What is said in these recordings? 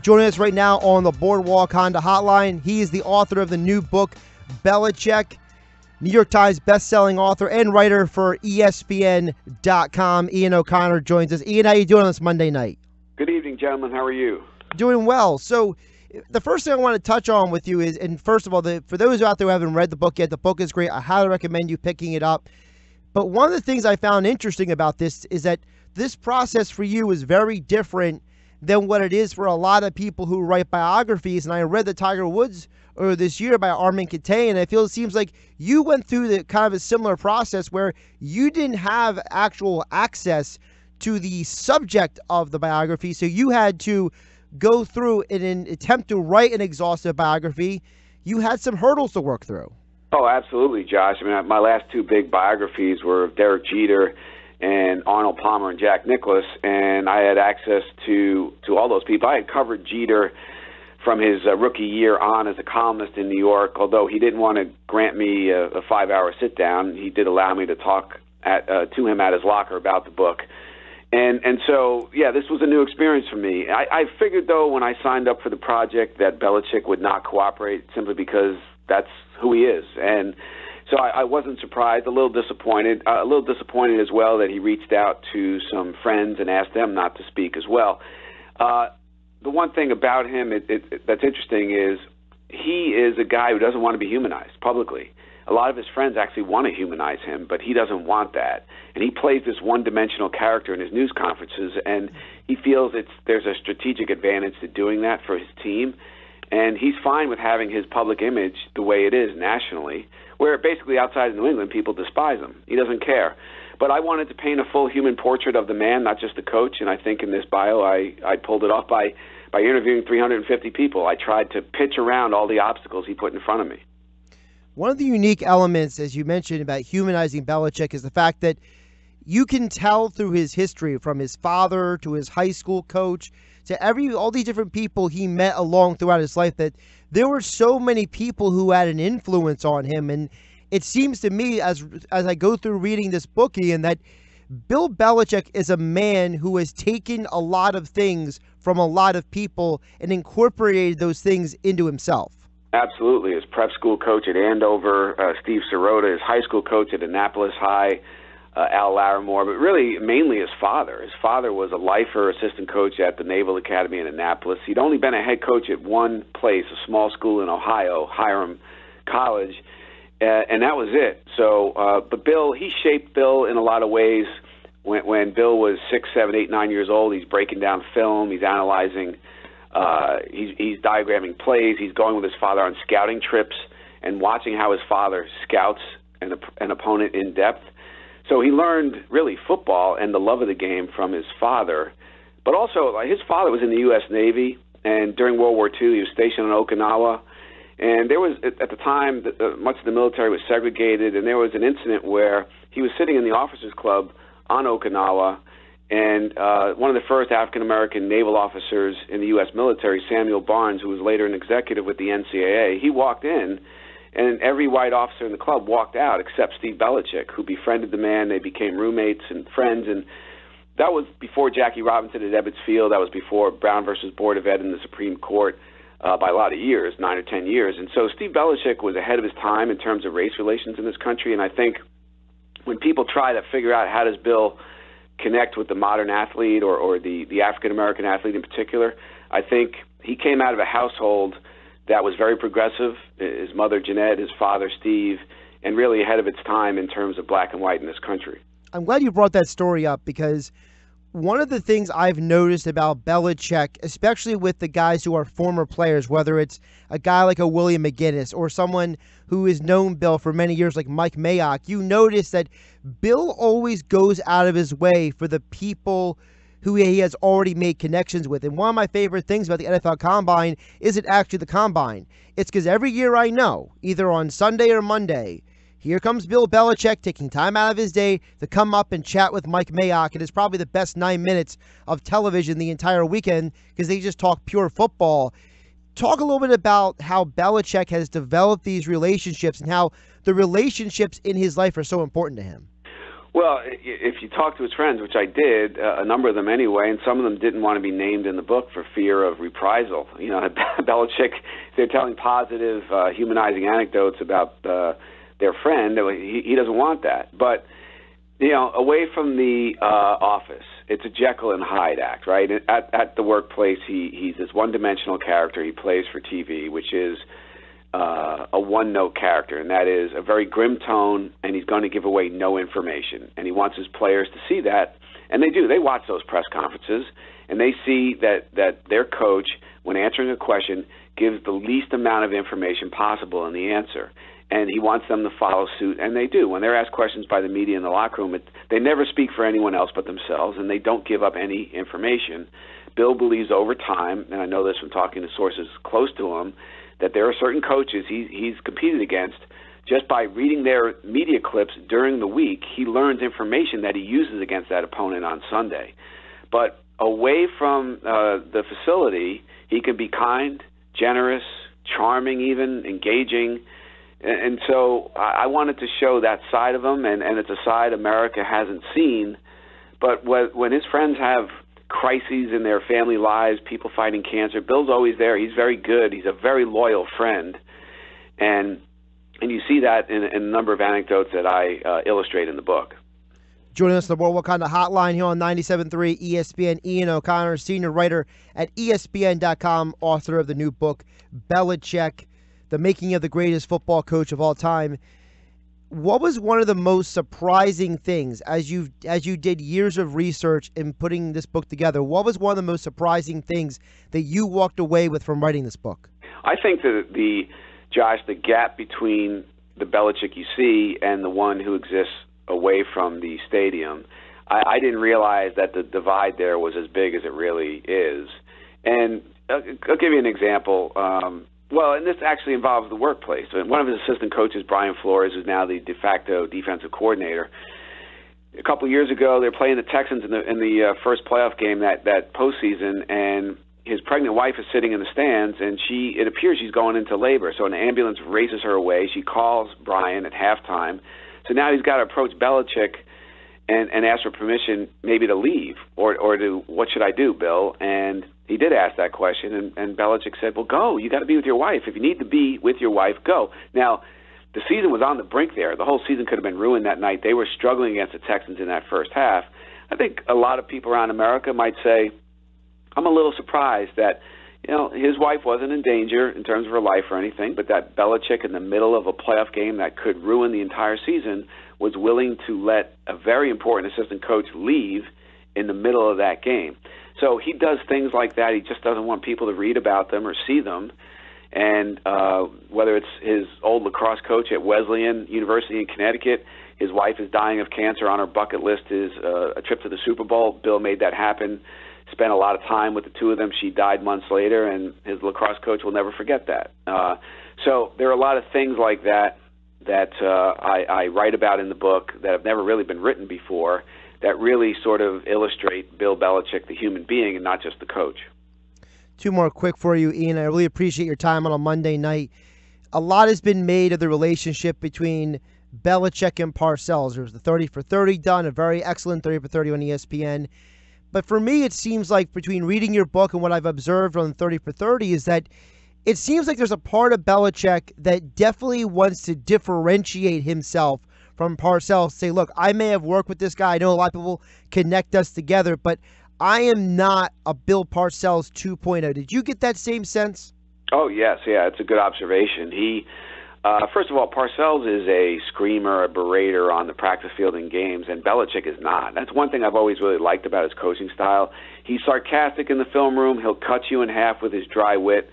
Joining us right now on the Boardwalk Honda Hotline, he is the author of the new book, Belichick, New York Times bestselling author and writer for ESPN.com. Ian O'Connor joins us. Ian, how you doing on this Monday night? Good evening, gentlemen. How are you? Doing well. So the first thing I want to touch on with you is, and first of all, for those out there who haven't read the book yet, the book is great. I highly recommend you picking it up. But one of the things I found interesting about this is that this process for you is very different than what it is for a lot of people who write biographies. And I read the Tiger Woods earlier this year by Armin Kate, and I feel it seems like you went through the kind of a similar process where you didn't have actual access to the subject of the biography, so you had to go through in an attempt to write an exhaustive biography. You had some hurdles to work through. Oh, absolutely, Josh. I mean, my last two big biographies were Derek Jeter and Arnold Palmer and Jack Nicklaus, and I had access to all those people. I had covered Jeter from his rookie year on as a columnist in New York, although he didn't want to grant me a 5-hour sit-down. He did allow me to talk to him at his locker about the book. And so, yeah, this was a new experience for me. I figured, though, when I signed up for the project that Belichick would not cooperate simply because that's who he is. And so I wasn't surprised, a little disappointed as well that he reached out to some friends and asked them not to speak as well. The one thing about him that's interesting is he is a guy who doesn't want to be humanized publicly. A lot of his friends actually want to humanize him, but he doesn't want that. And he plays this one-dimensional character in his news conferences, and he feels there's a strategic advantage to doing that for his team. And he's fine with having his public image the way it is nationally, where basically outside of New England, people despise him. He doesn't care. But I wanted to paint a full human portrait of the man, not just the coach, and I think in this bio I pulled it off by interviewing 350 people. I tried to pitch around all the obstacles he put in front of me. One of the unique elements, as you mentioned, about humanizing Belichick is the fact that you can tell through his history, from his father to his high school coach to all these different people he met along throughout his life, that there were so many people who had an influence on him. And it seems to me, as I go through reading this book, Ian, that Bill Belichick is a man who has taken a lot of things from a lot of people and incorporated those things into himself. Absolutely. His prep school coach at Andover, Steve Sirota, his high school coach at Annapolis High, Al Larimore, but really mainly his father. His father was a lifer assistant coach at the Naval Academy in Annapolis. He'd only been a head coach at one place, a small school in Ohio, Hiram College, and that was it. So, but he shaped Bill in a lot of ways. When Bill was 6, 7, 8, 9 years old, he's breaking down film, he's analyzing, he's diagramming plays, he's going with his father on scouting trips and watching how his father scouts an opponent in depth. So he learned really football and the love of the game from his father. But also, his father was in the U.S. Navy, and during World War II, he was stationed on Okinawa. And there was, at the time, much of the military was segregated, and there was an incident where he was sitting in the officers' club on Okinawa, and one of the first African-American naval officers in the U.S. military, Samuel Barnes, who was later an executive with the NCAA, he walked in, and every white officer in the club walked out except Steve Belichick, who befriended the man. They became roommates and friends, and that was before Jackie Robinson at Ebbets Field. That was before Brown versus Board of Ed in the Supreme Court by a lot of years, 9 or 10 years. And so Steve Belichick was ahead of his time in terms of race relations in this country, and I think when people try to figure out how does Bill connect with the modern athlete or the African-American athlete in particular, I think he came out of a household that was very progressive. His mother, Jeanette, his father, Steve, and really ahead of its time in terms of black and white in this country. I'm glad you brought that story up, because one of the things I've noticed about Belichick, especially with the guys who are former players, whether it's a guy like a William McGinnis or someone who has known Bill for many years like Mike Mayock, you notice that Bill always goes out of his way for the people who he has already made connections with. And one of my favorite things about the NFL Combine isn't actually the Combine. It's because every year I know, either on Sunday or Monday, here comes Bill Belichick taking time out of his day to come up and chat with Mike Mayock. It is probably the best 9 minutes of television the entire weekend because they just talk pure football. Talk a little bit about how Belichick has developed these relationships and how the relationships in his life are so important to him. Well, if you talk to his friends, which I did, a number of them anyway, and some of them didn't want to be named in the book for fear of reprisal. You know, Belichick, they're telling positive, humanizing anecdotes about their friend. He doesn't want that. But, you know, away from the office, it's a Jekyll and Hyde act, right? At the workplace, he's this one-dimensional character he plays for TV, which is a one-note character, and that is a very grim tone, and he's going to give away no information. And he wants his players to see that, and they do. They watch those press conferences, and they see that their coach, when answering a question, gives the least amount of information possible in the answer. And he wants them to follow suit, and they do. When they're asked questions by the media in the locker room, they never speak for anyone else but themselves, and they don't give up any information. Bill believes over time, and I know this from talking to sources close to him, that there are certain coaches he's competed against, just by reading their media clips during the week, he learns information that he uses against that opponent on Sunday. But away from the facility, he can be kind, generous, charming even, engaging. And so I wanted to show that side of him, and it's a side America hasn't seen. But when his friends have crises in their family lives, people fighting cancer, Bill's always there. He's very good. He's a very loyal friend. And you see that in a number of anecdotes that I illustrate in the book. Joining us on the World Wakanda Hotline here on 97.3 ESPN, Ian O'Connor, senior writer at ESPN.com, author of the new book, Belichick, The Making of the Greatest Football Coach of All Time. What was one of the most surprising things as you did years of research in putting this book together? What was one of the most surprising things that you walked away with from writing this book? I think that the gap between the Belichick you see and the one who exists away from the stadium, I didn't realize that the divide there was as big as it really is. And I'll give you an example. Well, and this actually involves the workplace. One of his assistant coaches, Brian Flores, who's now the de facto defensive coordinator, a couple of years ago, they were playing the Texans in the first playoff game that postseason, and his pregnant wife is sitting in the stands, and it appears she's going into labor. So an ambulance races her away. She calls Brian at halftime. So now he's got to approach Belichick and ask for permission maybe to leave or to, what should I do, Bill? And he did ask that question, and Belichick said, well, go. You got to be with your wife. If you need to be with your wife, go. Now, the season was on the brink there. The whole season could have been ruined that night. They were struggling against the Texans in that first half. I think a lot of people around America might say, I'm a little surprised that, you know, his wife wasn't in danger in terms of her life or anything, but that Belichick in the middle of a playoff game that could ruin the entire season was willing to let a very important assistant coach leave in the middle of that game. So he does things like that. He just doesn't want people to read about them or see them. And whether it's his old lacrosse coach at Wesleyan University in Connecticut, his wife is dying of cancer, on her bucket list is a trip to the Super Bowl. Bill made that happen, spent a lot of time with the two of them. She died months later, and his lacrosse coach will never forget that. So there are a lot of things like that I write about in the book that have never really been written before, that really sort of illustrate Bill Belichick, the human being, and not just the coach. Two more quick for you, Ian. I really appreciate your time on a Monday night. A lot has been made of the relationship between Belichick and Parcells. There was the 30 for 30 done, a very excellent 30 for 30 on ESPN. But for me, it seems like between reading your book and what I've observed on 30 for 30 is that it seems like there's a part of Belichick that definitely wants to differentiate himself from Parcells. Say, look, I may have worked with this guy. I know a lot of people connect us together, but I am not a Bill Parcells 2.0. Did you get that same sense? Oh, yes. Yeah, it's a good observation. He, first of all, Parcells is a screamer, a berater on the practice field in games, and Belichick is not. That's one thing I've always really liked about his coaching style. He's sarcastic in the film room. He'll cut you in half with his dry wit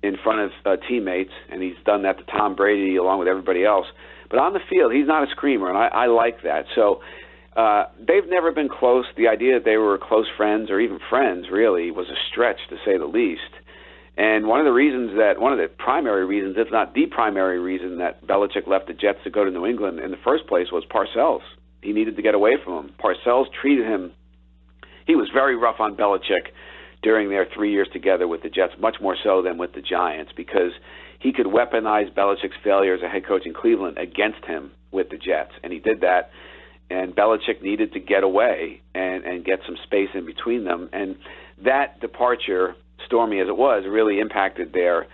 in front of teammates, and he's done that to Tom Brady along with everybody else. But on the field, he's not a screamer, and I like that. So they've never been close. The idea that they were close friends or even friends really was a stretch, to say the least. And one of the primary reasons, if not the primary reason, that Belichick left the Jets to go to New England in the first place was Parcells. He needed to get away from him. Parcells treated him, he was very rough on Belichick during their 3 years together with the Jets, much more so than with the Giants, because he could weaponize Belichick's failure as a head coach in Cleveland against him with the Jets, and he did that. and Belichick needed to get away and get some space in between them. And that departure, stormy as it was, really impacted their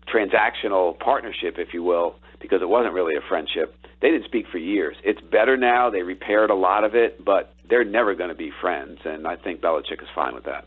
transactional partnership, if you will, because it wasn't really a friendship. They didn't speak for years. It's better now. They repaired a lot of it, but they're never going to be friends, and I think Belichick is fine with that.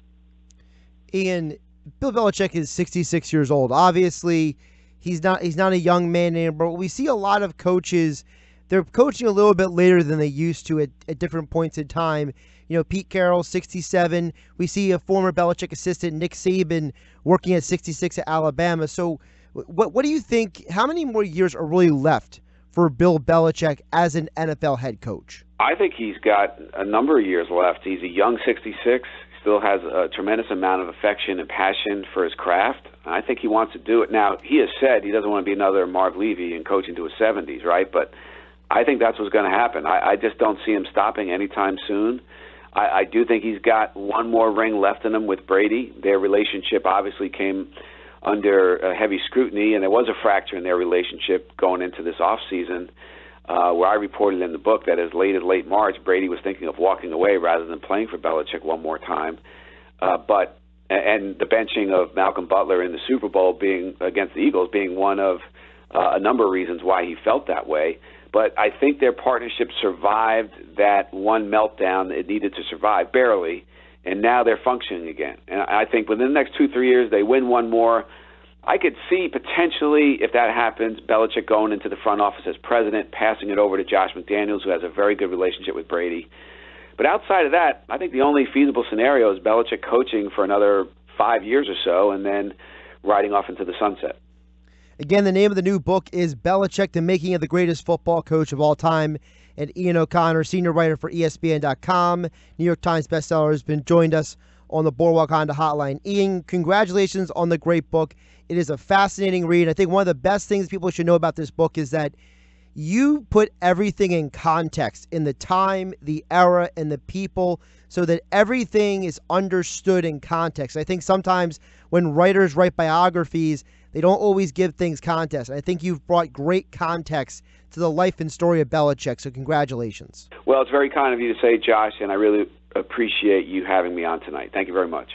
Ian, Bill Belichick is 66 years old. Obviously, he's not a young man anymore. We see a lot of coaches, they're coaching a little bit later than they used to at different points in time. You know, Pete Carroll, 67. We see a former Belichick assistant, Nick Saban, working at 66 at Alabama. So what do you think, how many more years are really left for Bill Belichick as an NFL head coach? I think he's got a number of years left. He's a young 66, still has a tremendous amount of affection and passion for his craft. I think he wants to do it. Now, he has said he doesn't want to be another Marv Levy and coaching to his 70s, right? But I think that's what's going to happen. I just don't see him stopping anytime soon. I do think he's got one more ring left in him with Brady. Their relationship obviously came under heavy scrutiny, and there was a fracture in their relationship going into this offseason, where I reported in the book that as late March, Brady was thinking of walking away rather than playing for Belichick one more time. And the benching of Malcolm Butler in the Super Bowl being against the Eagles being one of a number of reasons why he felt that way. But I think their partnership survived that one meltdown it needed to survive, barely, and now they're functioning again. And I think within the next 2-3 years, they win one more. I could see potentially, if that happens, Belichick going into the front office as president, passing it over to Josh McDaniels, who has a very good relationship with Brady. But outside of that, I think the only feasible scenario is Belichick coaching for another 5 years or so and then riding off into the sunset. Again, the name of the new book is Belichick, the Making of the Greatest Football Coach of All Time. And Ian O'Connor, senior writer for ESPN.com, New York Times bestseller, has been joined us on the Boardwalk Honda Hotline. Ian, congratulations on the great book. It is a fascinating read. I think one of the best things people should know about this book is that you put everything in context, in the time, the era, and the people, so that everything is understood in context. I think sometimes when writers write biographies, they don't always give things context. I think you've brought great context to the life and story of Belichick, so congratulations. Well, it's very kind of you to say, Josh, and I really appreciate you having me on tonight. Thank you very much.